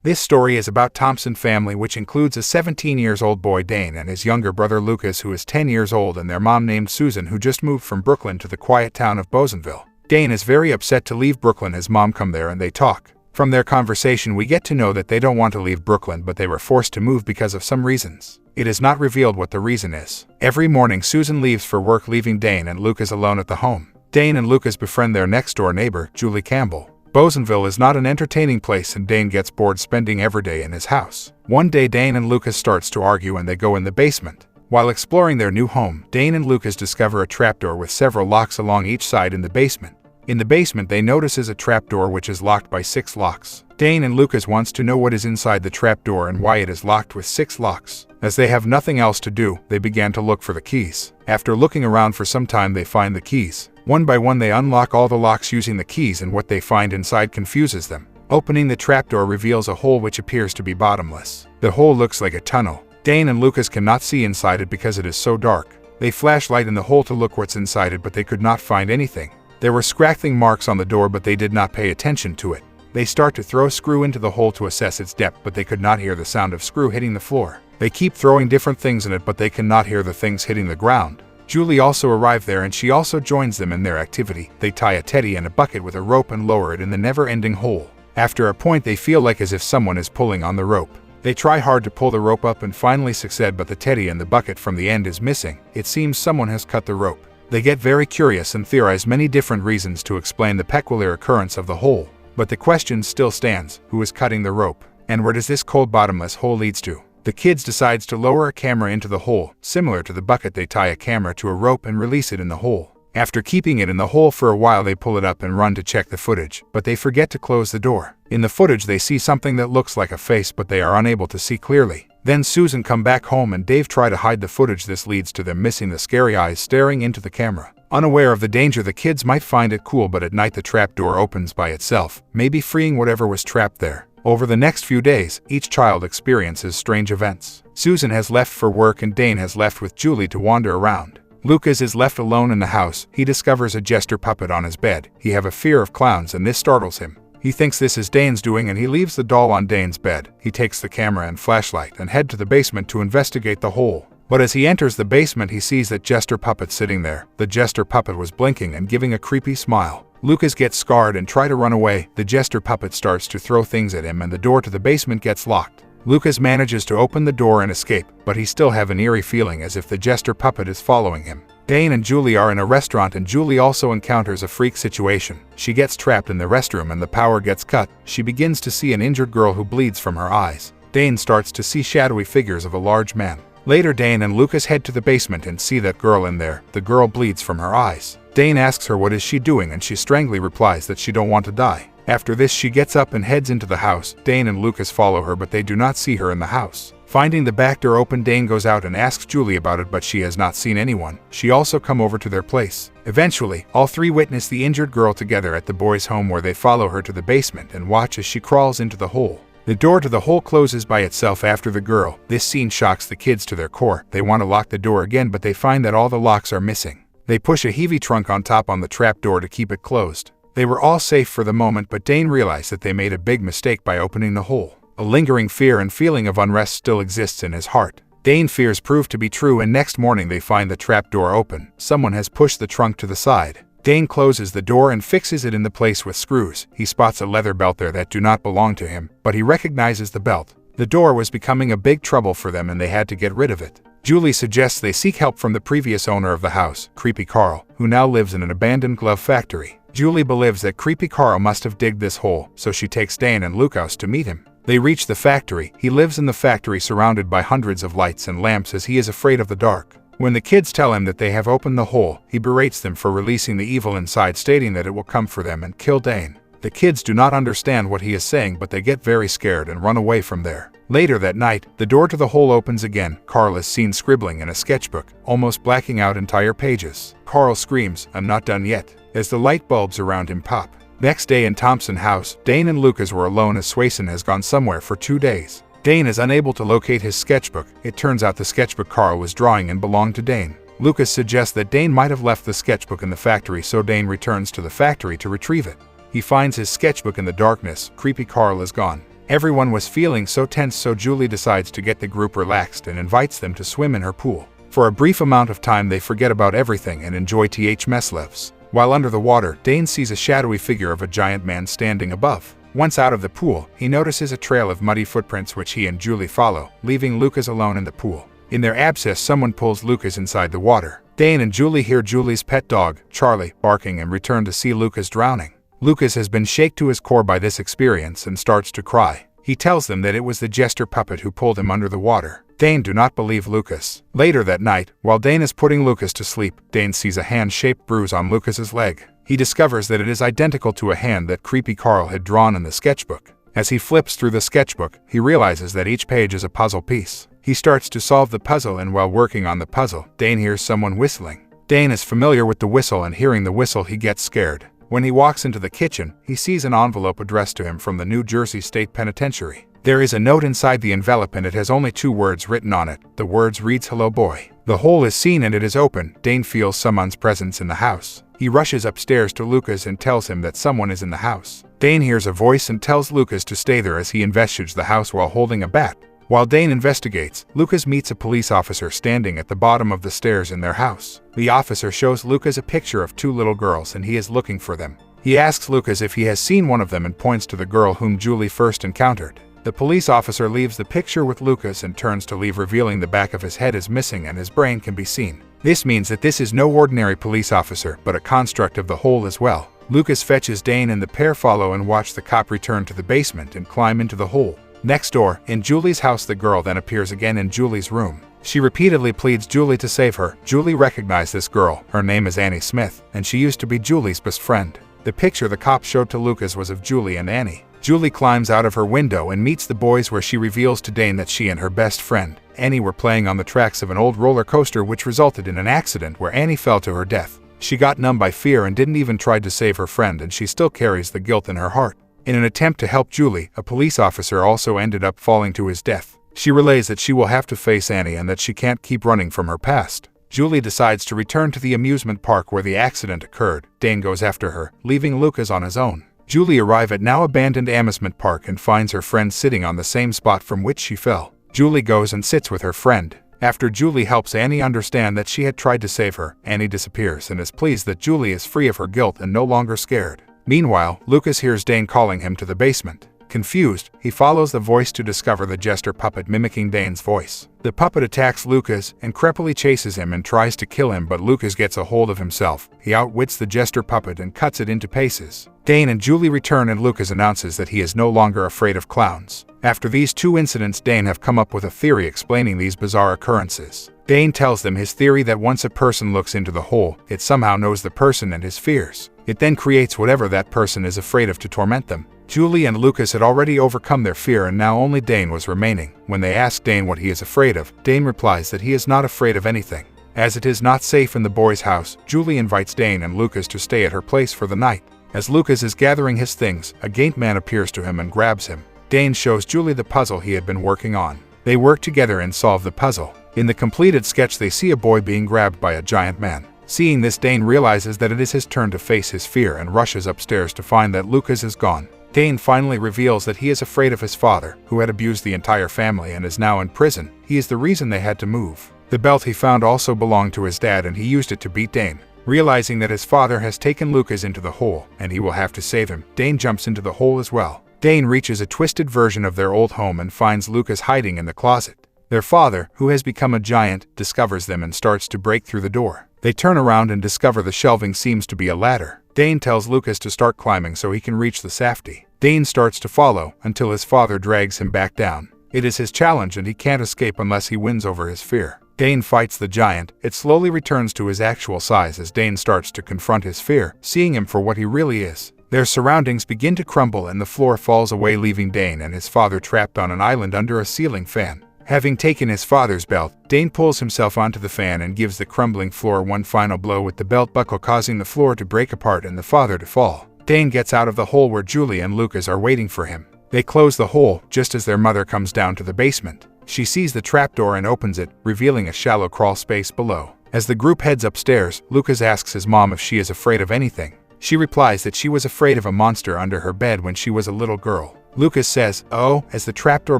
This story is about Thompson family, which includes a 17-year-old boy Dane and his younger brother Lucas, who is 10 years old, and their mom named Susan, who just moved from Brooklyn to the quiet town of Bosanville. Dane is very upset to leave Brooklyn. His mom come there and they talk. From their conversation we get to know that they don't want to leave Brooklyn, but they were forced to move because of some reasons. It is not revealed what the reason is. Every morning Susan leaves for work, leaving Dane and Lucas alone at the home. Dane and Lucas befriend their next-door neighbor, Julie Campbell. Bosanville is not an entertaining place and Dane gets bored spending every day in his house. One day Dane and Lucas starts to argue and they go in the basement. While exploring their new home, Dane and Lucas discover a trapdoor with several locks along each side in the basement. In the basement they notices a trapdoor which is locked by 6 locks. Dane and Lucas wants to know what is inside the trapdoor and why it is locked with 6 locks. As they have nothing else to do, they began to look for the keys. After looking around for some time they find the keys. One by one they unlock all the locks using the keys, and what they find inside confuses them. Opening the trapdoor reveals a hole which appears to be bottomless. The hole looks like a tunnel. Dane and Lucas cannot see inside it because it is so dark. They flashlight in the hole to look what's inside it, but they could not find anything. There were scratching marks on the door, but they did not pay attention to it. They start to throw a screw into the hole to assess its depth, but they could not hear the sound of screw hitting the floor. They keep throwing different things in it, but they cannot hear the things hitting the ground. Julie also arrived there and she also joins them in their activity. They tie a teddy in a bucket with a rope and lower it in the never-ending hole. After a point they feel like as if someone is pulling on the rope. They try hard to pull the rope up and finally succeed, but the teddy in the bucket from the end is missing. It seems someone has cut the rope. They get very curious and theorize many different reasons to explain the peculiar occurrence of the hole. But the question still stands: who is cutting the rope? And where does this cold bottomless hole leads to? The kids decides to lower a camera into the hole. Similar to the bucket, they tie a camera to a rope and release it in the hole. After keeping it in the hole for a while they pull it up and run to check the footage, but they forget to close the door. In the footage they see something that looks like a face, but they are unable to see clearly. Then Susan come back home and Dave try to hide the footage. This leads to them missing the scary eyes staring into the camera. Unaware of the danger, the kids might find it cool, but at night the trapdoor opens by itself, maybe freeing whatever was trapped there. Over the next few days, each child experiences strange events. Susan has left for work and Dane has left with Julie to wander around. Lucas is left alone in the house. He discovers a jester puppet on his bed. He have a fear of clowns and this startles him. He thinks this is Dane's doing and he leaves the doll on Dane's bed. He takes the camera and flashlight and head to the basement to investigate the hole. But as he enters the basement he sees that jester puppet sitting there. The jester puppet was blinking and giving a creepy smile. Lucas gets scared and try to run away. The jester puppet starts to throw things at him and the door to the basement gets locked. Lucas manages to open the door and escape, but he still have an eerie feeling as if the jester puppet is following him. Dane and Julie are in a restaurant and Julie also encounters a freak situation. She gets trapped in the restroom and the power gets cut. She begins to see an injured girl who bleeds from her eyes. Dane starts to see shadowy figures of a large man. Later Dane and Lucas head to the basement and see that girl in there. The girl bleeds from her eyes. Dane asks her what is she doing and she strangely replies that she don't want to die. After this she gets up and heads into the house. Dane and Lucas follow her but they do not see her in the house. Finding the back door open, Dane goes out and asks Julie about it, but she has not seen anyone. She also come over to their place. Eventually, all three witness the injured girl together at the boys' home, where they follow her to the basement and watch as she crawls into the hole. The door to the hole closes by itself after the girl. This scene shocks the kids to their core. They want to lock the door again, but they find that all the locks are missing. They push a heavy trunk on top on the trap door to keep it closed. They were all safe for the moment, but Dane realized that they made a big mistake by opening the hole. A lingering fear and feeling of unrest still exists in his heart. Dane's fears prove to be true, and next morning they find the trap door open. Someone has pushed the trunk to the side. Dane closes the door and fixes it into place with screws. He spots a leather belt there that do not belong to him, but he recognizes the belt. The door was becoming a big trouble for them and they had to get rid of it. Julie suggests they seek help from the previous owner of the house, Creepy Carl, who now lives in an abandoned glove factory. Julie believes that Creepy Carl must have digged this hole, so she takes Dane and Lucas to meet him. They reach the factory. He lives in the factory surrounded by hundreds of lights and lamps as he is afraid of the dark. When the kids tell him that they have opened the hole, he berates them for releasing the evil inside, stating that it will come for them and kill Dane. The kids do not understand what he is saying, but they get very scared and run away from there. Later that night, the door to the hole opens again. Carl is seen scribbling in a sketchbook, almost blacking out entire pages. Carl screams, "I'm not done yet," as the light bulbs around him pop. Next day in Thompson house, Dane and Lucas were alone as Swayson has gone somewhere for 2 days. Dane is unable to locate his sketchbook. It turns out the sketchbook Carl was drawing and belonged to Dane. Lucas suggests that Dane might have left the sketchbook in the factory, so Dane returns to the factory to retrieve it. He finds his sketchbook in the darkness. Creepy Carl is gone. Everyone was feeling so tense, so Julie decides to get the group relaxed and invites them to swim in her pool. For a brief amount of time they forget about everything and enjoy Meslevs. While under the water, Dane sees a shadowy figure of a giant man standing above. Once out of the pool, he notices a trail of muddy footprints which he and Julie follow, leaving Lucas alone in the pool. In their abscess, someone pulls Lucas inside the water. Dane and Julie hear Julie's pet dog, Charlie, barking and return to see Lucas drowning. Lucas has been shaken to his core by this experience and starts to cry. He tells them that it was the jester puppet who pulled him under the water. Dane do not believe Lucas. Later that night, while Dane is putting Lucas to sleep, Dane sees a hand-shaped bruise on Lucas's leg. He discovers that it is identical to a hand that creepy Carl had drawn in the sketchbook. As he flips through the sketchbook, he realizes that each page is a puzzle piece. He starts to solve the puzzle, and while working on the puzzle, Dane hears someone whistling. Dane is familiar with the whistle, and hearing the whistle he gets scared. When he walks into the kitchen, he sees an envelope addressed to him from the New Jersey State Penitentiary. There is a note inside the envelope and it has only 2 words written on it. The words reads, "Hello boy." The hole is seen and it is open. Dane feels someone's presence in the house. He rushes upstairs to Lucas and tells him that someone is in the house. Dane hears a voice and tells Lucas to stay there as he investigates the house while holding a bat. While Dane investigates, Lucas meets a police officer standing at the bottom of the stairs in their house. The officer shows Lucas a picture of 2 little girls and he is looking for them. He asks Lucas if he has seen one of them and points to the girl whom Julie first encountered. The police officer leaves the picture with Lucas and turns to leave, revealing the back of his head is missing and his brain can be seen. This means that this is no ordinary police officer, but a construct of the hole as well. Lucas fetches Dane and the pair follow and watch the cop return to the basement and climb into the hole. Next door, in Julie's house, the girl then appears again in Julie's room. She repeatedly pleads Julie to save her. Julie recognized this girl. Her name is Annie Smith, and she used to be Julie's best friend. The picture the cop showed to Lucas was of Julie and Annie. Julie climbs out of her window and meets the boys, where she reveals to Dane that she and her best friend, Annie, were playing on the tracks of an old roller coaster which resulted in an accident where Annie fell to her death. She got numb by fear and didn't even try to save her friend, and she still carries the guilt in her heart. In an attempt to help Julie, a police officer also ended up falling to his death. She relays that she will have to face Annie and that she can't keep running from her past. Julie decides to return to the amusement park where the accident occurred. Dane goes after her, leaving Lucas on his own. Julie arrives at now abandoned amusement park and finds her friend sitting on the same spot from which she fell. Julie goes and sits with her friend. After Julie helps Annie understand that she had tried to save her, Annie disappears and is pleased that Julie is free of her guilt and no longer scared. Meanwhile, Lucas hears Dane calling him to the basement. Confused, he follows the voice to discover the jester puppet mimicking Dane's voice. The puppet attacks Lucas and creepily chases him and tries to kill him, but Lucas gets a hold of himself. He outwits the jester puppet and cuts it into pieces. Dane and Julie return and Lucas announces that he is no longer afraid of clowns. After these 2 incidents, Dane have come up with a theory explaining these bizarre occurrences. Dane tells them his theory that once a person looks into the hole, it somehow knows the person and his fears. It then creates whatever that person is afraid of to torment them. Julie and Lucas had already overcome their fear and now only Dane was remaining. When they ask Dane what he is afraid of, Dane replies that he is not afraid of anything. As it is not safe in the boys' house, Julie invites Dane and Lucas to stay at her place for the night. As Lucas is gathering his things, a gaunt man appears to him and grabs him. Dane shows Julie the puzzle he had been working on. They work together and solve the puzzle. In the completed sketch, they see a boy being grabbed by a giant man. Seeing this, Dane realizes that it is his turn to face his fear and rushes upstairs to find that Lucas is gone. Dane finally reveals that he is afraid of his father, who had abused the entire family and is now in prison. He is the reason they had to move. The belt he found also belonged to his dad and he used it to beat Dane. Realizing that his father has taken Lucas into the hole and he will have to save him, Dane jumps into the hole as well. Dane reaches a twisted version of their old home and finds Lucas hiding in the closet. Their father, who has become a giant, discovers them and starts to break through the door. They turn around and discover the shelving seems to be a ladder. Dane tells Lucas to start climbing so he can reach the safety. Dane starts to follow until his father drags him back down. It is his challenge and he can't escape unless he wins over his fear. Dane fights the giant. It slowly returns to his actual size as Dane starts to confront his fear, seeing him for what he really is. Their surroundings begin to crumble and the floor falls away, leaving Dane and his father trapped on an island under a ceiling fan. Having taken his father's belt, Dane pulls himself onto the fan and gives the crumbling floor one final blow with the belt buckle, causing the floor to break apart and the father to fall. Dane gets out of the hole where Julie and Lucas are waiting for him. They close the hole just as their mother comes down to the basement. She sees the trapdoor and opens it, revealing a shallow crawl space below. As the group heads upstairs, Lucas asks his mom if she is afraid of anything. She replies that she was afraid of a monster under her bed when she was a little girl. Lucas says, "Oh," as the trapdoor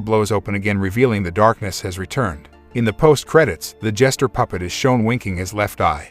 blows open again, revealing the darkness has returned. In the post-credits, the jester puppet is shown winking his left eye.